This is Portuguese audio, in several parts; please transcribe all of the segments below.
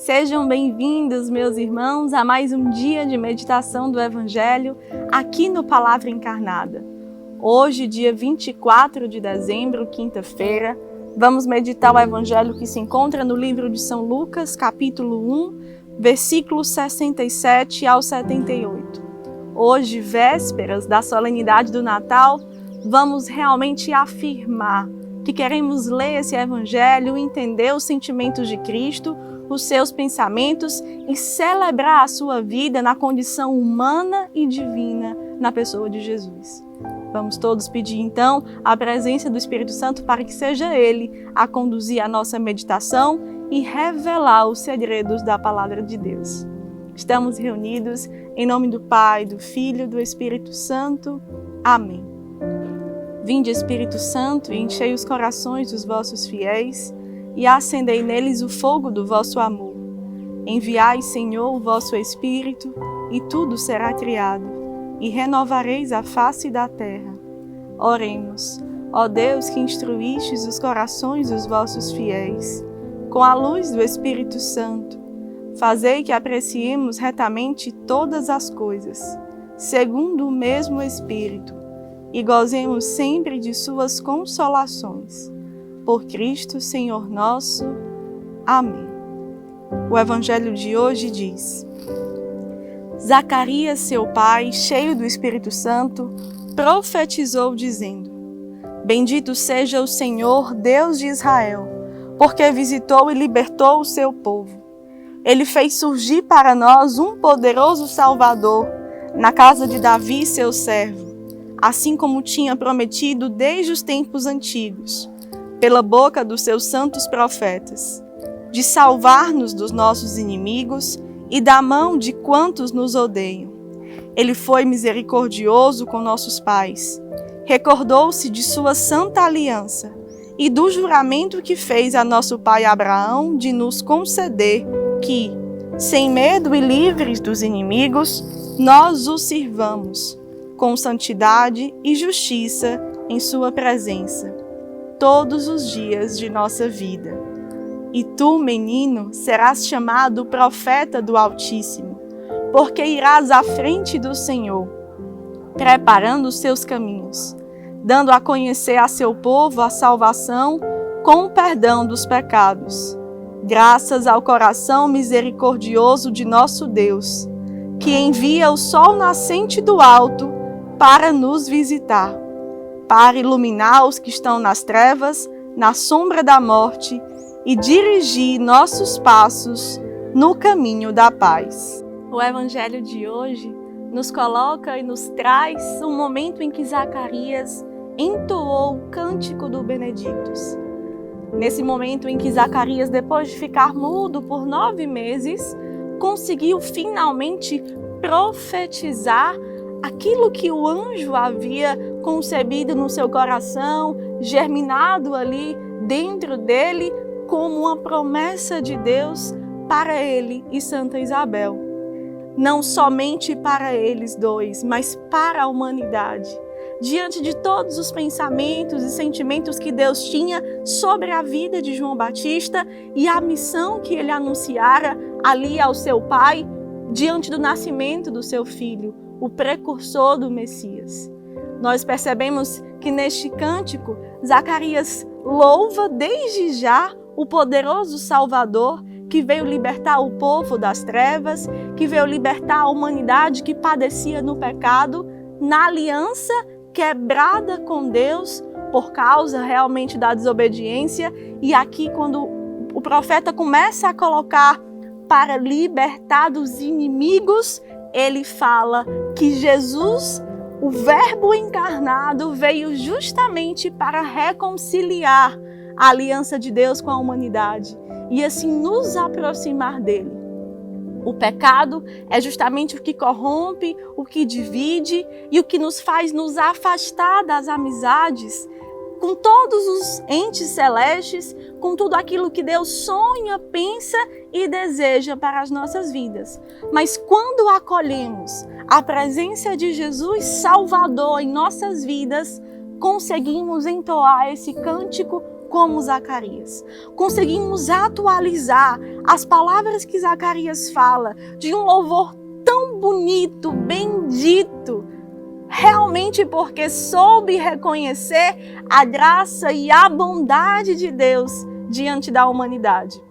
Sejam bem-vindos, meus irmãos, a mais um dia de meditação do Evangelho aqui no Palavra Encarnada. Hoje, dia 24 de dezembro, quinta-feira, vamos meditar o Evangelho que se encontra no livro de São Lucas, capítulo 1, versículos 67 ao 78. Hoje, vésperas da solenidade do Natal, vamos realmente afirmar que queremos ler esse Evangelho, entender os sentimentos de Cristo, os seus pensamentos e celebrar a sua vida na condição humana e divina na pessoa de Jesus. Vamos todos pedir então a presença do Espírito Santo para que seja Ele a conduzir a nossa meditação e revelar os segredos da Palavra de Deus. Estamos reunidos em nome do Pai, do Filho e do Espírito Santo. Amém. Vinde, Espírito Santo, e enchei os corações dos vossos fiéis e acendei neles o fogo do vosso amor. Enviai, Senhor, o vosso Espírito, e tudo será criado, e renovareis a face da terra. Oremos, ó Deus que instruístes os corações dos vossos fiéis, com a luz do Espírito Santo, fazei que apreciemos retamente todas as coisas, segundo o mesmo Espírito, e gozemos sempre de suas consolações. Por Cristo, Senhor nosso. Amém. O Evangelho de hoje diz: Zacarias, seu pai, cheio do Espírito Santo, profetizou dizendo: Bendito seja o Senhor, Deus de Israel, porque visitou e libertou o seu povo. Ele fez surgir para nós um poderoso Salvador, na casa de Davi, seu servo, assim como tinha prometido desde os tempos antigos, pela boca dos seus santos profetas, de salvar-nos dos nossos inimigos e da mão de quantos nos odeiam. Ele foi misericordioso com nossos pais, recordou-se de sua santa aliança e do juramento que fez a nosso pai Abraão de nos conceder que, sem medo e livres dos inimigos, nós o sirvamos, com santidade e justiça em sua presença, todos os dias de nossa vida. E tu, menino, serás chamado profeta do Altíssimo, porque irás à frente do Senhor, preparando os seus caminhos, dando a conhecer a seu povo a salvação com o perdão dos pecados, graças ao coração misericordioso de nosso Deus, que envia o sol nascente do alto para nos visitar, para iluminar os que estão nas trevas, na sombra da morte, e dirigir nossos passos no caminho da paz. O Evangelho de hoje nos coloca e nos traz um momento em que Zacarias entoou o cântico do Benedictus. Nesse momento em que Zacarias, depois de ficar mudo por 9 meses, conseguiu finalmente profetizar aquilo que o anjo havia concebido no seu coração, germinado ali dentro dele como uma promessa de Deus para ele e Santa Isabel. Não somente para eles dois, mas para a humanidade. Diante de todos os pensamentos e sentimentos que Deus tinha sobre a vida de João Batista e a missão que ele anunciara ali ao seu pai, diante do nascimento do seu filho, o precursor do Messias. Nós percebemos que neste cântico, Zacarias louva desde já o poderoso Salvador que veio libertar o povo das trevas, que veio libertar a humanidade que padecia no pecado, na aliança quebrada com Deus por causa realmente da desobediência. E aqui, quando o profeta começa a colocar para libertar dos inimigos, ele fala que Jesus, o Verbo encarnado, veio justamente para reconciliar a aliança de Deus com a humanidade e assim nos aproximar dele. O pecado é justamente o que corrompe, o que divide e o que nos faz nos afastar das amizades com todos os entes celestes, com tudo aquilo que Deus sonha, pensa e deseja para as nossas vidas. Mas quando acolhemos a presença de Jesus Salvador em nossas vidas, conseguimos entoar esse cântico como Zacarias. Conseguimos atualizar as palavras que Zacarias fala de um louvor tão bonito, bendito, realmente porque soube reconhecer a graça e a bondade de Deus diante da humanidade.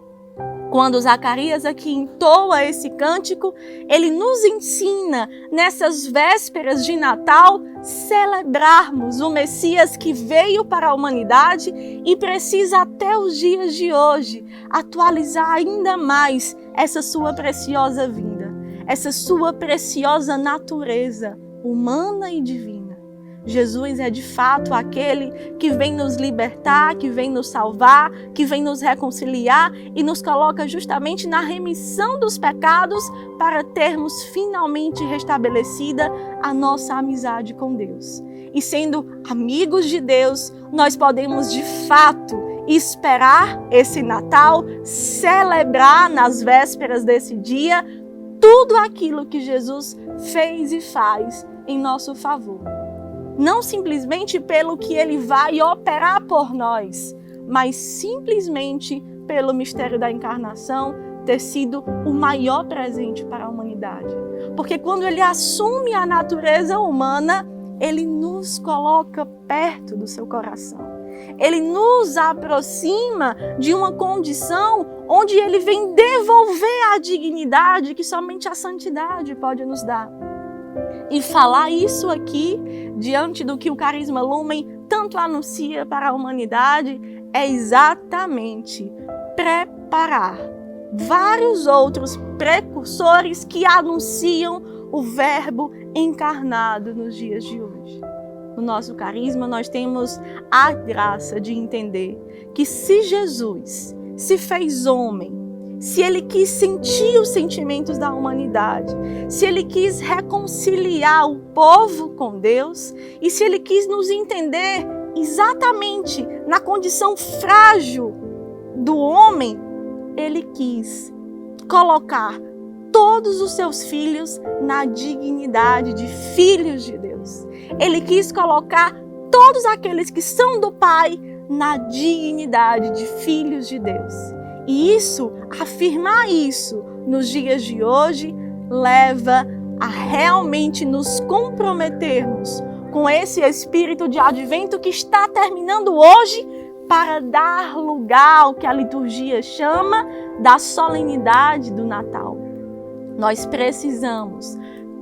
Quando Zacarias aqui entoa esse cântico, ele nos ensina, nessas vésperas de Natal, celebrarmos o Messias que veio para a humanidade e precisa até os dias de hoje atualizar ainda mais essa sua preciosa vinda, essa sua preciosa natureza humana e divina. Jesus é de fato aquele que vem nos libertar, que vem nos salvar, que vem nos reconciliar e nos coloca justamente na remissão dos pecados para termos finalmente restabelecida a nossa amizade com Deus. E sendo amigos de Deus, nós podemos de fato esperar esse Natal, celebrar nas vésperas desse dia tudo aquilo que Jesus fez e faz em nosso favor. Não simplesmente pelo que ele vai operar por nós, mas simplesmente pelo mistério da encarnação ter sido o maior presente para a humanidade. Porque quando ele assume a natureza humana, ele nos coloca perto do seu coração. Ele nos aproxima de uma condição onde ele vem devolver a dignidade que somente a santidade pode nos dar. E falar isso aqui, diante do que o Carisma Lumen tanto anuncia para a humanidade, é exatamente preparar vários outros precursores que anunciam o Verbo encarnado nos dias de hoje. No nosso Carisma, nós temos a graça de entender que se Jesus se fez homem, se ele quis sentir os sentimentos da humanidade, se ele quis reconciliar o povo com Deus e se ele quis nos entender exatamente na condição frágil do homem, ele quis colocar todos os seus filhos na dignidade de filhos de Deus. Ele quis colocar todos aqueles que são do Pai na dignidade de filhos de Deus. E afirmar isso nos dias de hoje, leva a realmente nos comprometermos com esse espírito de advento que está terminando hoje para dar lugar ao que a liturgia chama da solenidade do Natal. Nós precisamos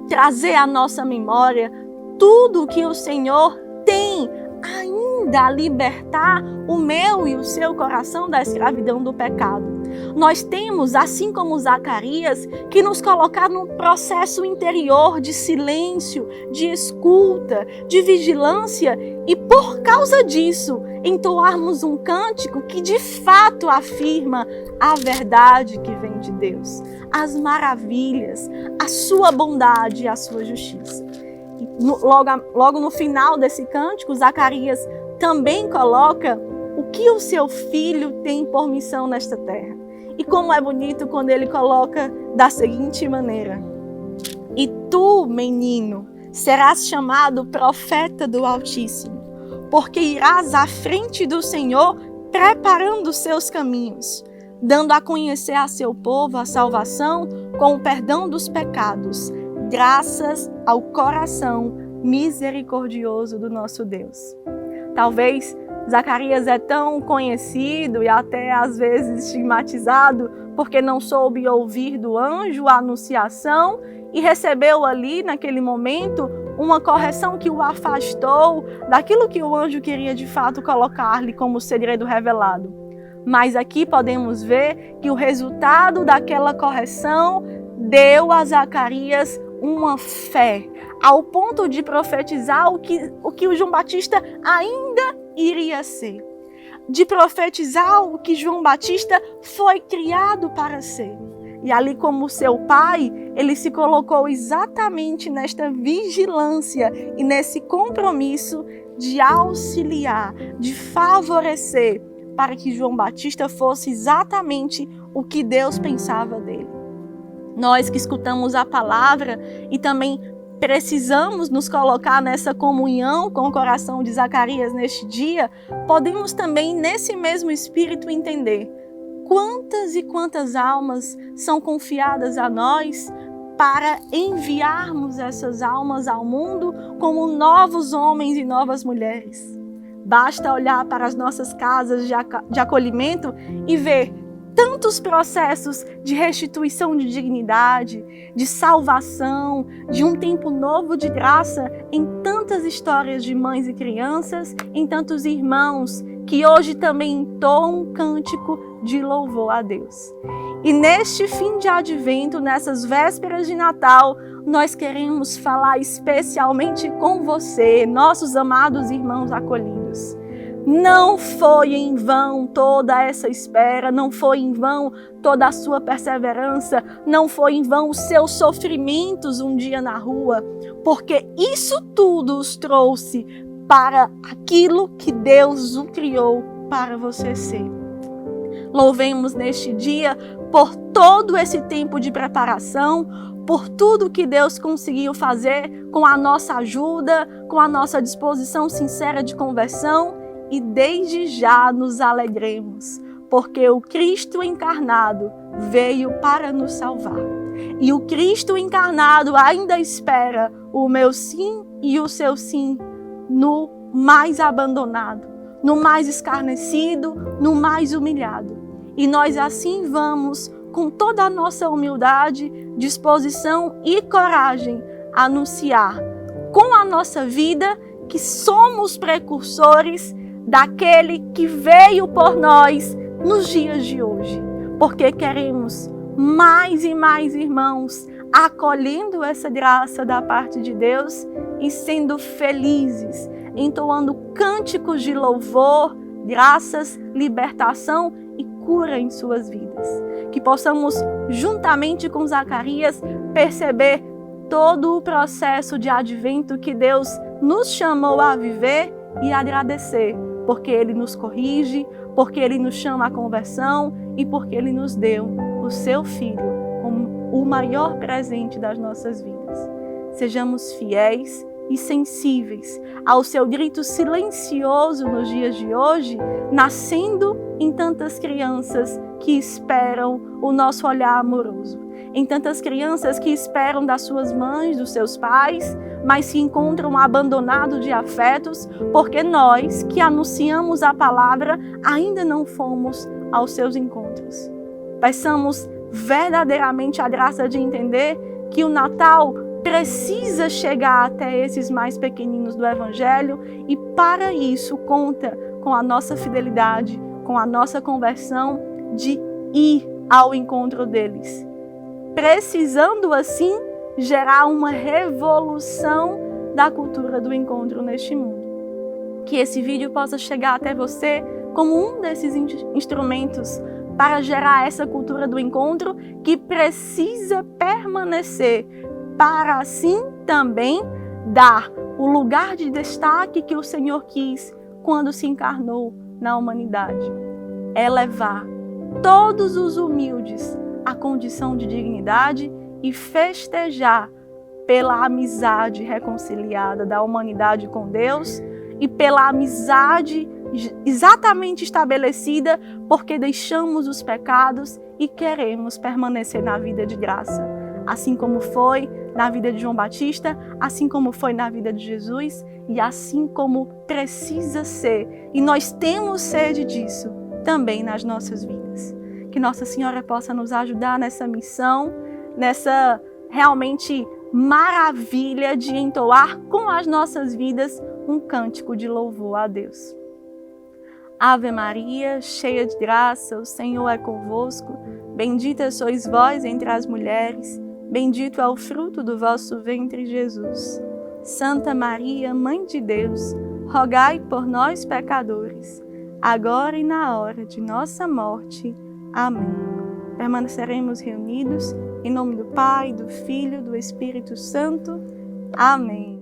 trazer à nossa memória tudo o que o Senhor tem ainda a libertar o meu e o seu coração da escravidão do pecado. Nós temos, assim como Zacarias, que nos colocar num processo interior de silêncio, de escuta, de vigilância e, por causa disso, entoarmos um cântico que de fato afirma a verdade que vem de Deus, as maravilhas, a sua bondade e a sua justiça. Logo no final desse cântico, Zacarias também coloca o que o seu filho tem por missão nesta terra. E como é bonito quando ele coloca da seguinte maneira: e tu, menino, serás chamado profeta do Altíssimo, porque irás à frente do Senhor preparando os seus caminhos, dando a conhecer a seu povo a salvação com o perdão dos pecados, graças ao coração misericordioso do nosso Deus. Talvez Zacarias é tão conhecido e até às vezes estigmatizado porque não soube ouvir do anjo a anunciação e recebeu ali naquele momento uma correção que o afastou daquilo que o anjo queria de fato colocar-lhe como segredo revelado. Mas aqui podemos ver que o resultado daquela correção deu a Zacarias uma fé, ao ponto de profetizar o que o João Batista ainda iria ser. De profetizar o que João Batista foi criado para ser. E ali, como seu pai, ele se colocou exatamente nesta vigilância e nesse compromisso de auxiliar, de favorecer, para que João Batista fosse exatamente o que Deus pensava dele. Nós que escutamos a palavra e também precisamos nos colocar nessa comunhão com o coração de Zacarias neste dia, podemos também, nesse mesmo espírito, entender quantas e quantas almas são confiadas a nós para enviarmos essas almas ao mundo como novos homens e novas mulheres. Basta olhar para as nossas casas de acolhimento e ver tantos processos de restituição de dignidade, de salvação, de um tempo novo de graça em tantas histórias de mães e crianças, em tantos irmãos que hoje também entoam um cântico de louvor a Deus. E neste fim de advento, nessas vésperas de Natal, nós queremos falar especialmente com você, nossos amados irmãos acolhidos. Não foi em vão toda essa espera, não foi em vão toda a sua perseverança, não foi em vão os seus sofrimentos um dia na rua, porque isso tudo os trouxe para aquilo que Deus o criou para você ser. Louvemos neste dia por todo esse tempo de preparação, por tudo que Deus conseguiu fazer com a nossa ajuda, com a nossa disposição sincera de conversão. E desde já nos alegremos, porque o Cristo encarnado veio para nos salvar. E o Cristo encarnado ainda espera o meu sim e o seu sim no mais abandonado, no mais escarnecido, no mais humilhado. E nós assim vamos, com toda a nossa humildade, disposição e coragem, anunciar com a nossa vida que somos precursores daquele que veio por nós nos dias de hoje, porque queremos mais e mais irmãos acolhendo essa graça da parte de Deus e sendo felizes, entoando cânticos de louvor, graças, libertação e cura em suas vidas. Que possamos, juntamente com Zacarias, perceber todo o processo de advento que Deus nos chamou a viver e agradecer, porque Ele nos corrige, porque Ele nos chama à conversão e porque Ele nos deu o seu Filho como o maior presente das nossas vidas. Sejamos fiéis e sensíveis ao seu grito silencioso nos dias de hoje, nascendo em tantas crianças que esperam o nosso olhar amoroso, em tantas crianças que esperam das suas mães, dos seus pais, mas se encontram abandonados de afetos, porque nós, que anunciamos a palavra, ainda não fomos aos seus encontros. Peçamos verdadeiramente a graça de entender que o Natal precisa chegar até esses mais pequeninos do Evangelho e, para isso, conta com a nossa fidelidade, com a nossa conversão de ir ao encontro deles. Precisando, assim, gerar uma revolução da cultura do encontro neste mundo. Que esse vídeo possa chegar até você como um desses instrumentos para gerar essa cultura do encontro que precisa permanecer, para assim também dar o lugar de destaque que o Senhor quis quando se encarnou na humanidade. Elevar todos os humildes à condição de dignidade e festejar pela amizade reconciliada da humanidade com Deus e pela amizade exatamente estabelecida porque deixamos os pecados e queremos permanecer na vida de graça. Assim como foi na vida de João Batista, assim como foi na vida de Jesus e assim como precisa ser. E nós temos sede disso também nas nossas vidas. Que Nossa Senhora possa nos ajudar nessa missão, nessa realmente maravilha de entoar com as nossas vidas um cântico de louvor a Deus. Ave Maria, cheia de graça, o Senhor é convosco. Bendita sois vós entre as mulheres, bendito é o fruto do vosso ventre, Jesus. Santa Maria, Mãe de Deus, rogai por nós, pecadores, agora e na hora de nossa morte. Amém. Permaneceremos reunidos em nome do Pai, do Filho e do Espírito Santo. Amém.